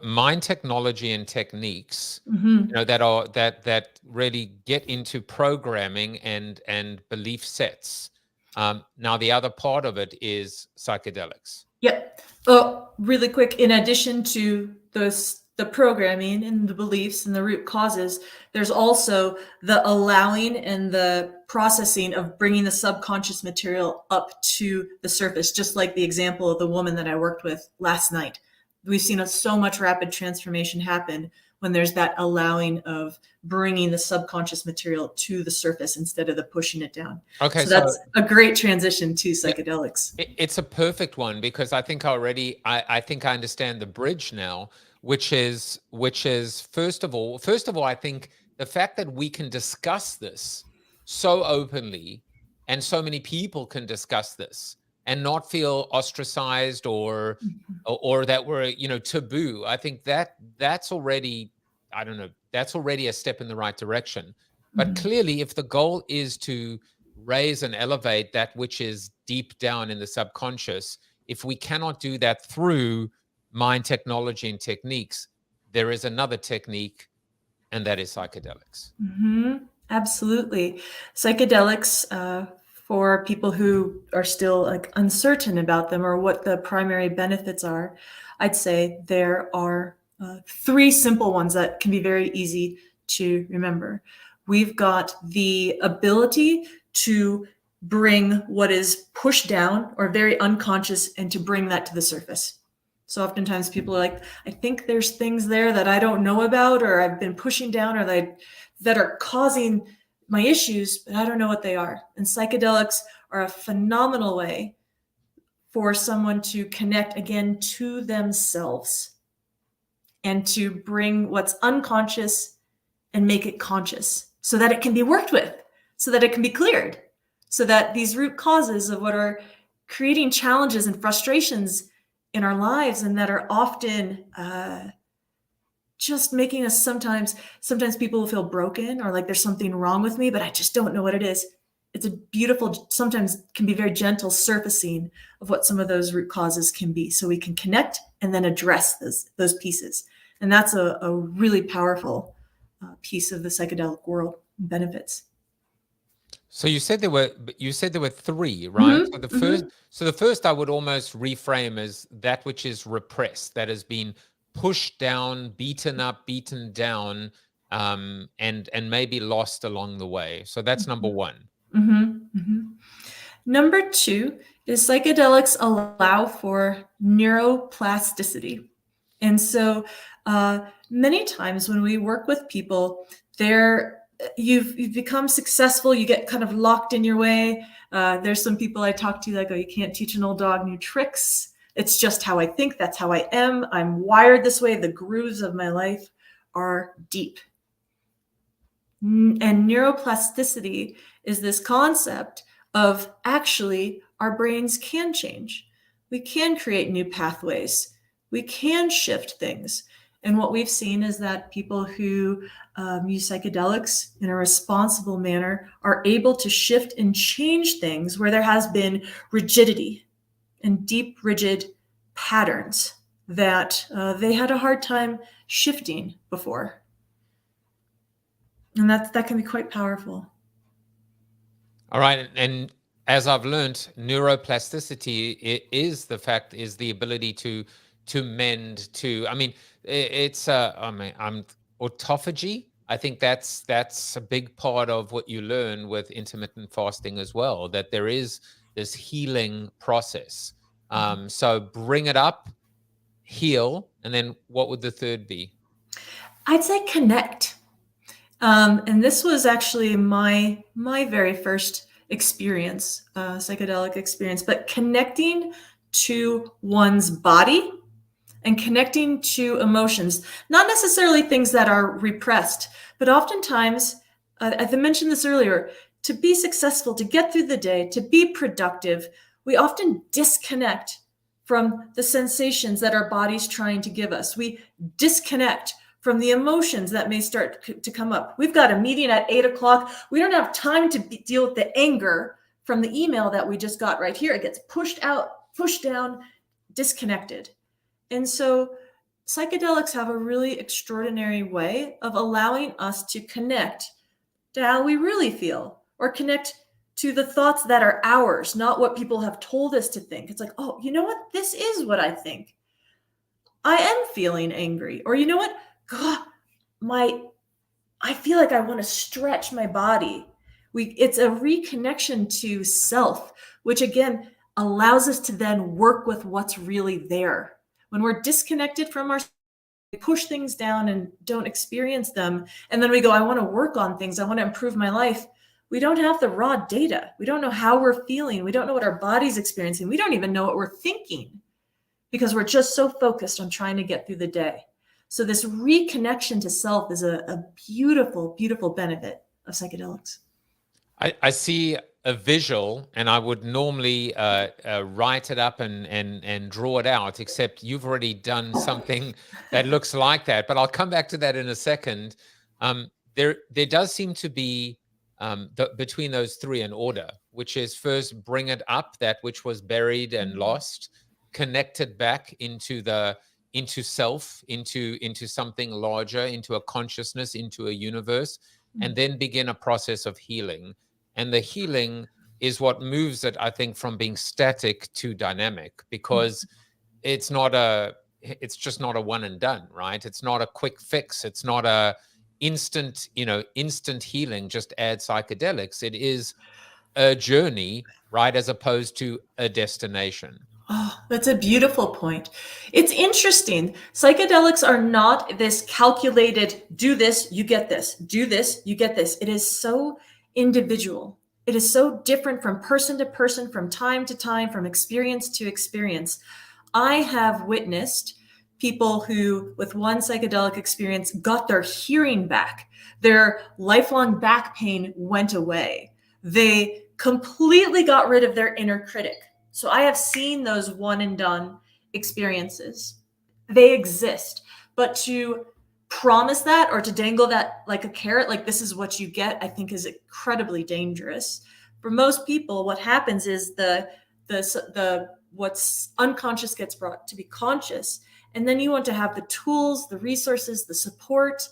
mind technology and techniques, that really get into programming and belief sets. Now the other part of it is psychedelics. Yep. Oh, really quick. In addition to the programming and the beliefs and the root causes, there's also the allowing and the processing of bringing the subconscious material up to the surface, just like the example of the woman that I worked with last night. We've seen so much rapid transformation happen when there's that allowing of bringing the subconscious material to the surface instead of the pushing it down. Okay, so that's a great transition to psychedelics. It's a perfect one, because I think I think I understand the bridge now, which is first of all, I think the fact that we can discuss this so openly, and so many people can discuss this and not feel ostracized or that we're taboo. I think that's already, I don't know, that's already a step in the right direction. But clearly, if the goal is to raise and elevate that which is deep down in the subconscious, if we cannot do that through mind technology and techniques, there is another technique, and that is psychedelics. Absolutely. Psychedelics, for people who are still uncertain about them or what the primary benefits are, I'd say there are three simple ones that can be very easy to remember. We've got the ability to bring what is pushed down or very unconscious and to bring that to the surface. So oftentimes people are like, I think there's things there that I don't know about, or I've been pushing down, or that are causing my issues, but I don't know what they are. And psychedelics are a phenomenal way for someone to connect again to themselves and to bring what's unconscious and make it conscious so that it can be worked with, so that it can be cleared, so that these root causes of what are creating challenges and frustrations in our lives, and that are often just making us sometimes people will feel broken or like there's something wrong with me, but I just don't know what it is. It's a beautiful, sometimes can be very gentle surfacing of what some of those root causes can be, so we can connect and then address those pieces. And that's a really powerful piece of the psychedelic world and benefits. So you said there were three, right? So the first I would almost reframe as that which is repressed, that has been pushed down, beaten up, beaten down, and maybe lost along the way. So that's number one. Number two is psychedelics allow for neuroplasticity. And so many times when we work with people, you've become successful, you get kind of locked in your way. There's some people I talk to like, oh, you can't teach an old dog new tricks. It's just how I think. That's how I am. I'm wired this way. The grooves of my life are deep. And neuroplasticity is this concept of actually our brains can change. We can create new pathways. We can shift things. And what we've seen is that people who use psychedelics in a responsible manner are able to shift and change things where there has been rigidity and deep, rigid patterns that they had a hard time shifting before. And that can be quite powerful. All right. And as I've learned, neuroplasticity is the ability to mend, autophagy. I think that's a big part of what you learn with intermittent fasting as well, that there is this healing process. So bring it up heal, and then what would the third be? I'd say connect. And this was actually my very first experience, psychedelic experience, but connecting to one's body and connecting to emotions, not necessarily things that are repressed, but oftentimes, I mentioned this earlier, to be successful, to get through the day, to be productive, we often disconnect from the sensations that our body's trying to give us. We disconnect from the emotions that may start to come up. We've got a meeting at 8 o'clock. We don't have time to deal with the anger from the email that we just got right here. It gets pushed out, pushed down, disconnected. And so psychedelics have a really extraordinary way of allowing us to connect to how we really feel, or connect to the thoughts that are ours, not what people have told us to think. It's like, oh, you know what? This is what I think. I am feeling angry. Or you know what? God, I feel like I want to stretch my body. It's a reconnection to self, which again allows us to then work with what's really there. When we're disconnected from our, we push things down and don't experience them. And then we go, I want to work on things. I want to improve my life. We don't have the raw data. We don't know how we're feeling. We don't know what our body's experiencing. We don't even know what we're thinking because we're just so focused on trying to get through the day. So this reconnection to self is a beautiful, beautiful benefit of psychedelics. I see a visual, and I would normally write it up and draw it out, except you've already done something that looks like that. But I'll come back to that in a second. There does seem to be between those three an order, which is first bring it up, that which was buried and lost, connect it back into self, into something larger, into a consciousness, into a universe, and then begin a process of healing. And the healing is what moves it, I think, from being static to dynamic, because it's just not a one and done, right? It's not a quick fix. It's not a instant healing, just add psychedelics. It is a journey, right? As opposed to a destination. Oh, that's a beautiful point. It's interesting. Psychedelics are not this calculated, do this, you get this, do this, you get this. It is so individual. It is so different from person to person, from time to time, from experience to experience. I have witnessed people who, with one psychedelic experience, got their hearing back. Their lifelong back pain went away. They completely got rid of their inner critic. So I have seen those one and done experiences. They exist, but to promise that or to dangle that like a carrot, like this is what you get, I think is incredibly dangerous. For most people, what happens is the what's unconscious gets brought to be conscious. And then you want to have the tools, the resources, the support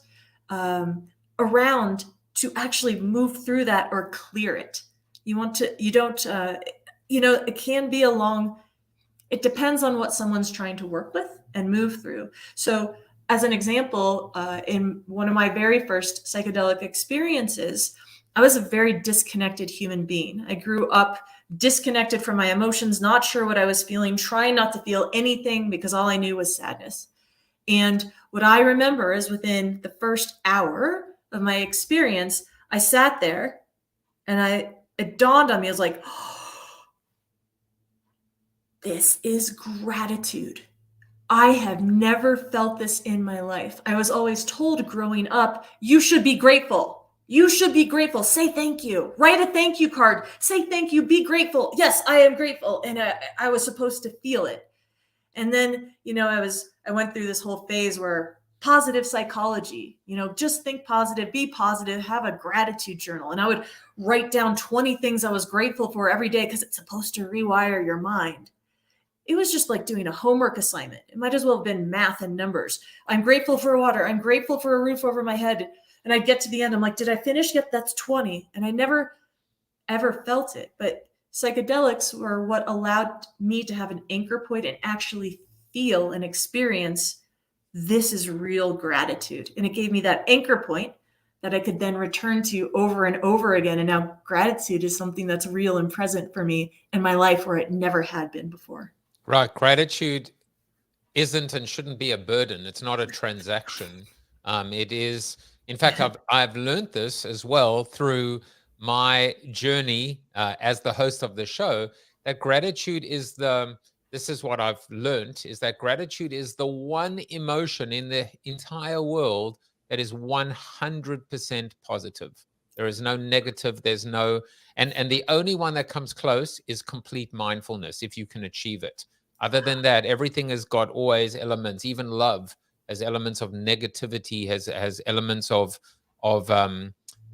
around to actually move through that or clear it. It can be it depends on what someone's trying to work with and move through. So as an example, in one of my very first psychedelic experiences, I was a very disconnected human being. I grew up disconnected from my emotions, not sure what I was feeling, trying not to feel anything because all I knew was sadness. And what I remember is within the first hour of my experience, I sat there and it dawned on me. I was like, this is gratitude. I have never felt this in my life. I was always told growing up, you should be grateful. You should be grateful. Say thank you. Write a thank you card. Say thank you. Be grateful. Yes, I am grateful. And I was supposed to feel it. And then, I went through this whole phase where positive psychology, just think positive, be positive, have a gratitude journal. And I would write down 20 things I was grateful for every day because it's supposed to rewire your mind. It was just like doing a homework assignment. It might as well have been math and numbers. I'm grateful for water. I'm grateful for a roof over my head. And I'd get to the end. I'm like, did I finish? Yep, that's 20. And I never, ever felt it. But psychedelics were what allowed me to have an anchor point and actually feel and experience this is real gratitude. And it gave me that anchor point that I could then return to over and over again. And now gratitude is something that's real and present for me in my life where it never had been before. Right. Gratitude isn't and shouldn't be a burden. It's not a transaction. It is, in fact, I've learned this as well through my journey as the host of the show, that gratitude is this is what I've learned, is that gratitude is the one emotion in the entire world that is 100% positive. There is no negative, there's no, and the only one that comes close is complete mindfulness, if you can achieve it. Other than that, everything has got always elements, even love has elements of negativity, has elements of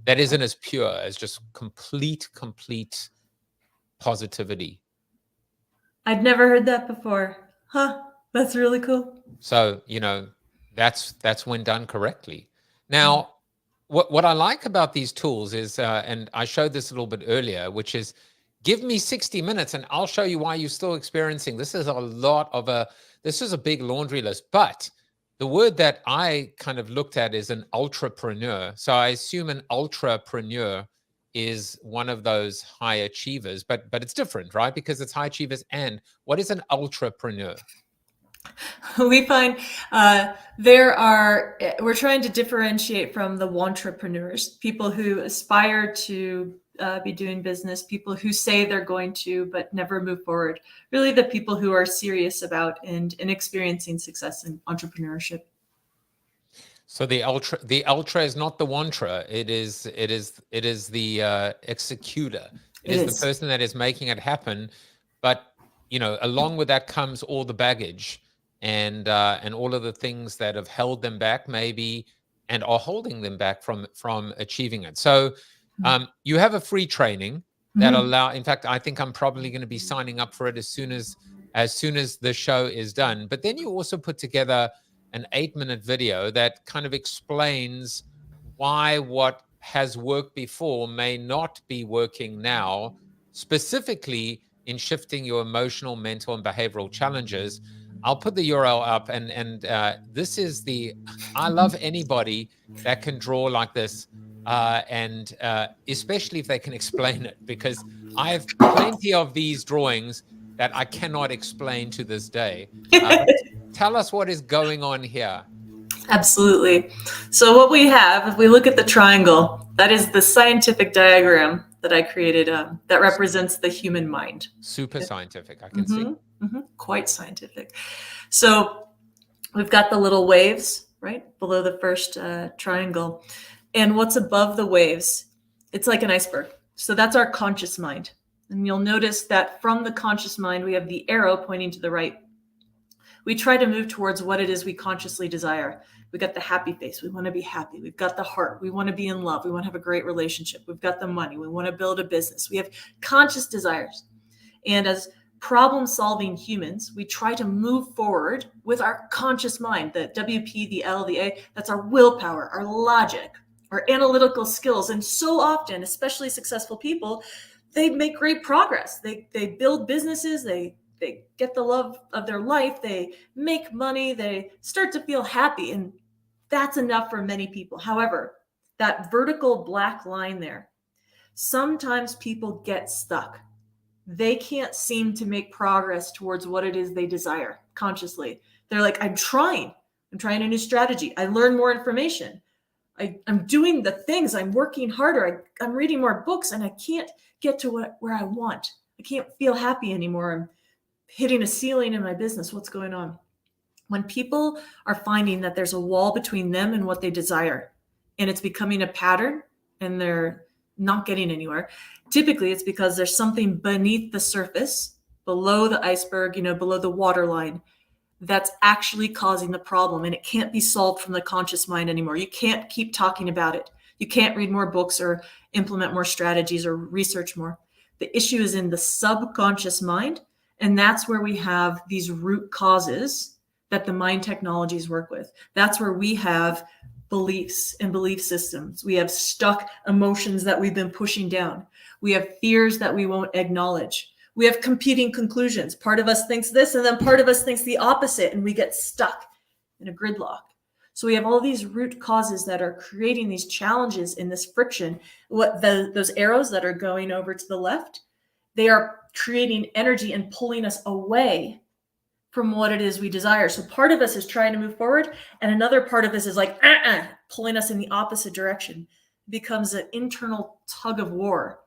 that isn't as pure as just complete positivity. I'd never heard that before. Huh, that's really cool. So, that's when done correctly. Now, what I like about these tools is, and I showed this a little bit earlier, which is give me 60 minutes and I'll show you why you're still experiencing. This is this is a big laundry list, but the word that I kind of looked at is an ultrapreneur. So I assume an ultrapreneur is one of those high achievers, but it's different, right? Because it's high achievers. And what is an ultrapreneur? We find we're trying to differentiate from the wantrepreneurs, people who aspire to be doing business, people who say they're going to, but never move forward. Really the people who are serious about and experiencing success in entrepreneurship. So the ultra is not the wantra. It is the executor. It is the person that is making it happen. But along with that comes all the baggage and all of the things that have held them back, maybe, and are holding them back from achieving it. So you have a free training that in fact, I think I'm probably going to be signing up for it as soon as the show is done. But then you also put together an 8-minute video that kind of explains why what has worked before may not be working now, specifically in shifting your emotional, mental, and behavioral challenges. I'll put the URL up, and this is I love anybody that can draw like this, and especially if they can explain it, because I have plenty of these drawings that I cannot explain to this day. Tell us what is going on here. Absolutely. So what we have, if we look at the triangle, that is the scientific diagram that I created that represents the human mind. Super scientific, I can see. Quite scientific. So we've got the little waves, right, below the first triangle. And what's above the waves, it's like an iceberg. So that's our conscious mind. And you'll notice that from the conscious mind, we have the arrow pointing to the right. We try to move towards what it is we consciously desire. We got the happy face. We want to be happy. We've got the heart. We want to be in love. We want to have a great relationship. We've got the money. We want to build a business. We have conscious desires. And as problem-solving humans, we try to move forward with our conscious mind, the WP, the L, the A. That's our willpower, our logic, our analytical skills. And so often, especially successful people, they make great progress. They build businesses. They get the love of their life, they make money, they start to feel happy, and that's enough for many people. However, that vertical black line there, sometimes people get stuck. They can't seem to make progress towards what it is they desire consciously. They're like, I'm trying a new strategy. I learn more information. I'm doing the things, I'm working harder. I'm reading more books, and I can't get to where I want. I can't feel happy anymore. I'm hitting a ceiling in my business. What's going on? When people are finding that there's a wall between them and what they desire, and it's becoming a pattern and they're not getting anywhere, typically it's because there's something beneath the surface, below the iceberg, below the waterline, that's actually causing the problem. And it can't be solved from the conscious mind anymore. You can't keep talking about it. You can't read more books or implement more strategies or research more. The issue is in the subconscious mind. And that's where we have these root causes that the mind technologies work with. That's where we have beliefs and belief systems. We have stuck emotions that we've been pushing down. We have fears that we won't acknowledge. We have competing conclusions. Part of us thinks this, and then part of us thinks the opposite, and we get stuck in a gridlock. So we have all these root causes that are creating these challenges in this friction. Those arrows that are going over to the left, they are creating energy and pulling us away from what it is we desire. So part of us is trying to move forward, and another part of us is like pulling us in the opposite direction. It becomes an internal tug of war.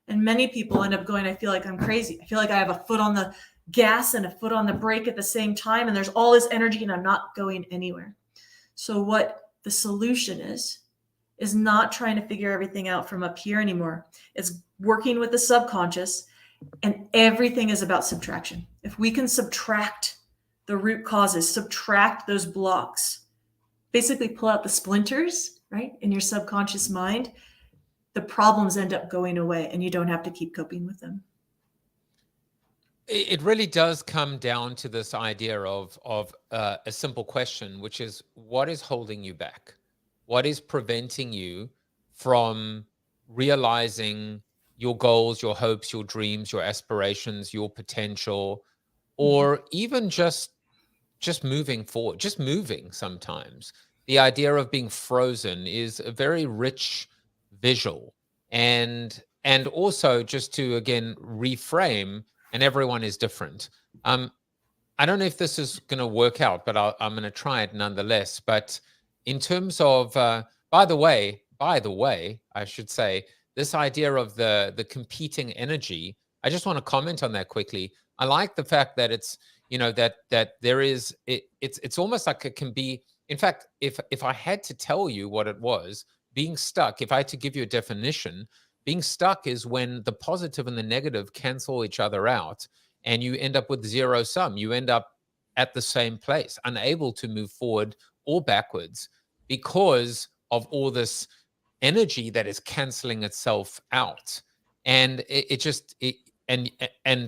And many people end up going, I feel like I'm crazy. I feel like I have a foot on the gas and a foot on the brake at the same time, and there's all this energy and I'm not going anywhere. So what the solution is not trying to figure everything out from up here anymore. It's working with the subconscious, and everything is about subtraction. If we can subtract the root causes, subtract those blocks, basically pull out the splinters, right, in your subconscious mind, the problems end up going away and you don't have to keep coping with them. It really does come down to this idea of a simple question, which is, what is holding you back? What is preventing you from realizing your goals, your hopes, your dreams, your aspirations, your potential, or even just moving forward, just moving sometimes? The idea of being frozen is a very rich visual. And also, just to, again, reframe, and everyone is different. I don't know if this is going to work out, but I'm going to try it nonetheless. But in terms of, by the way, I should say, this idea of the competing energy, I just want to comment on that quickly. I like the fact that it's, that there is, it's almost like it can be, in fact, if I had to tell you what it was, being stuck, if I had to give you a definition, being stuck is when the positive and the negative cancel each other out and you end up with zero sum. You end up at the same place, unable to move forward or backwards because of all this energy that is canceling itself out. And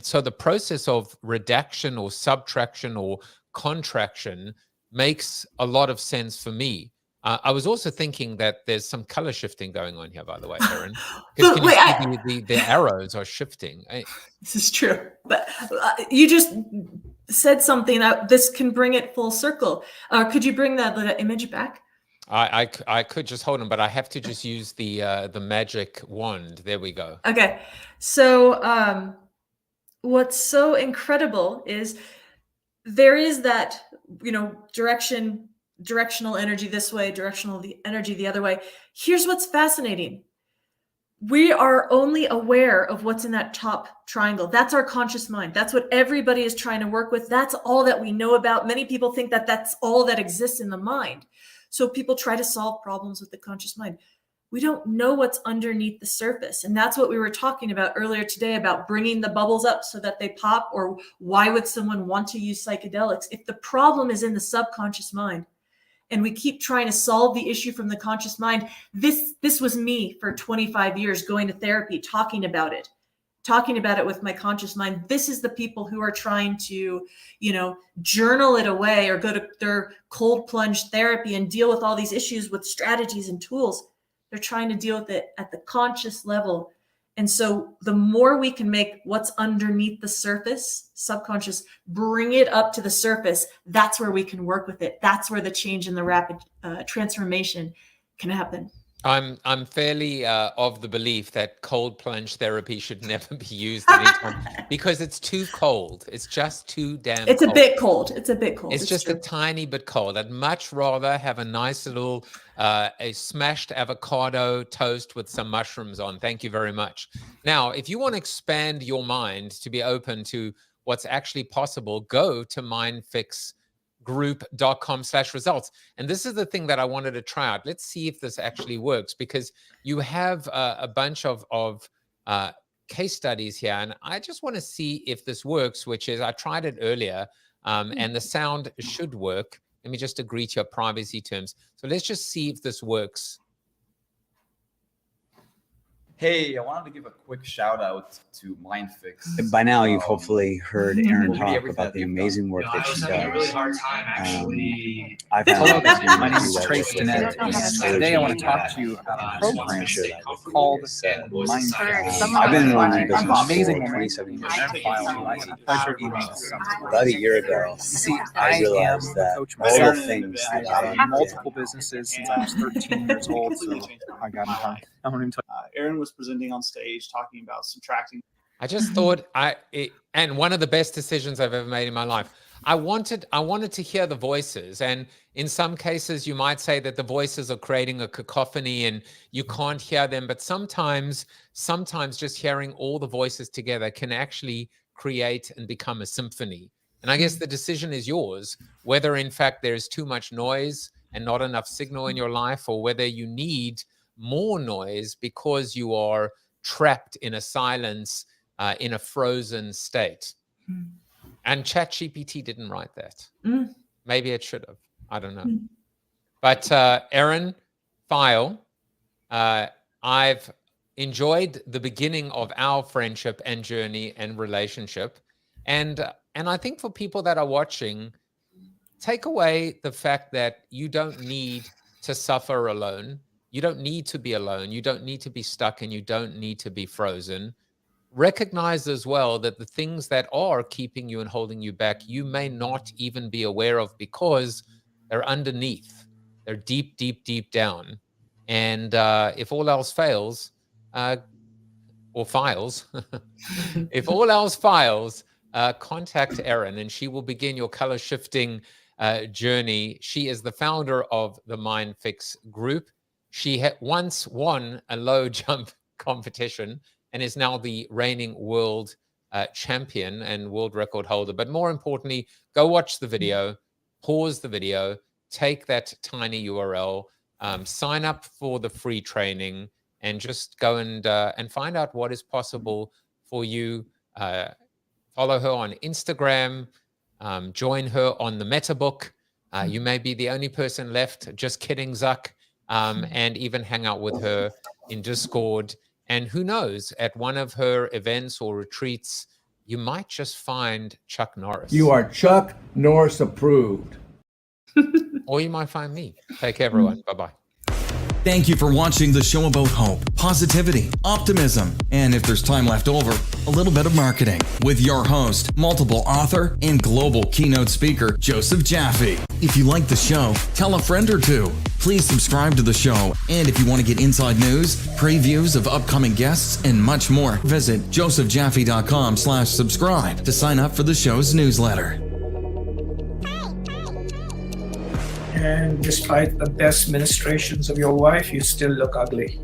so the process of redaction or subtraction or contraction makes a lot of sense for me. I was also thinking that there's some color shifting going on here, by the way, Erin. Because the arrows are shifting. This is true. But you just said something that this can bring it full circle. Could you bring that image back? I could just hold on, but I have to just use the magic wand. There we go. Okay. So what's so incredible is there is that, directional energy this way, directional energy the other way. Here's what's fascinating. We are only aware of what's in that top triangle. That's our conscious mind. That's what everybody is trying to work with. That's all that we know about. Many people think that that's all that exists in the mind. So people try to solve problems with the conscious mind. We don't know what's underneath the surface. And that's what we were talking about earlier today, about bringing the bubbles up so that they pop, or why would someone want to use psychedelics? If the problem is in the subconscious mind, and we keep trying to solve the issue from the conscious mind. This was me for 25 years, going to therapy, talking about it with my conscious mind. This is the people who are trying to, journal it away or go to their cold plunge therapy and deal with all these issues with strategies and tools. They're trying to deal with it at the conscious level. And so the more we can make what's underneath the surface, subconscious, bring it up to the surface, that's where we can work with it. That's where the change and the rapid transformation can happen. I'm fairly of the belief that cold plunge therapy should never be used anytime because it's too cold. It's just too damn It's cold. a bit cold. It's a bit cold. It's just true. A tiny bit cold. I'd much rather have a nice little a smashed avocado toast with some mushrooms on. Thank you very much. Now, if you want to expand your mind to be open to what's actually possible, go to mindfixgroup.com/results. And this is the thing that I wanted to try out. Let's see if this actually works, because you have a bunch of case studies here. And I just want to see if this works, which is, I tried it earlier and the sound should work. Let me just agree to your privacy terms. So let's just see if this works. Hey, I wanted to give a quick shout out to MindFix. By now, you've hopefully heard Erin talk about the amazing work that she does. Really hard time actually. Hello, my name is Trace Danette. Today, I want to talk to you about a program called MindFix. I've been in the learning business for amazing 27 years. About About a year ago, I realized that all the things that I've had multiple businesses since I was 13 years old, so I got in time. I won't even tell Erin was presenting on stage talking about subtracting. I just thought and one of the best decisions I've ever made in my life. I wanted to hear the voices, and in some cases you might say that the voices are creating a cacophony and you can't hear them, but sometimes just hearing all the voices together can actually create and become a symphony. And I guess the decision is yours, whether in fact there's too much noise and not enough signal in your life, or whether you need more noise because you are trapped in a silence, in a frozen state. And ChatGPT didn't write that. Maybe it should have. I don't know. But Erin Pheil, I've enjoyed the beginning of our friendship and journey and relationship. And I think for people that are watching, take away the fact that you don't need to suffer alone. You don't need to be alone. You don't need to be stuck, and you don't need to be frozen. Recognize as well that the things that are keeping you and holding you back, you may not even be aware of because they're underneath. They're deep, deep, deep down. And if all else fails, or files, if all else fails, contact Erin and she will begin your color shifting journey. She is the founder of the MindFix Group. She once won a low jump competition and is now the reigning world champion and world record holder. But more importantly, go watch the video, pause the video, take that tiny URL, sign up for the free training, and just go and find out what is possible for you. Follow her on Instagram, join her on the MetaBook. You may be the only person left. Just kidding, Zuck. And even hang out with her in Discord. And who knows, at one of her events or retreats, you might just find Chuck Norris. You are Chuck Norris approved. Or you might find me. Take care, everyone. Bye-bye. Thank you for watching the show about hope, positivity, optimism, and if there's time left over, a little bit of marketing with your host, multiple author, and global keynote speaker, Joseph Jaffe. If you like the show, tell a friend or two. Please subscribe to the show. And if you want to get inside news, previews of upcoming guests, and much more, visit josephjaffe.com/subscribe to sign up for the show's newsletter. And despite the best ministrations of your wife, you still look ugly.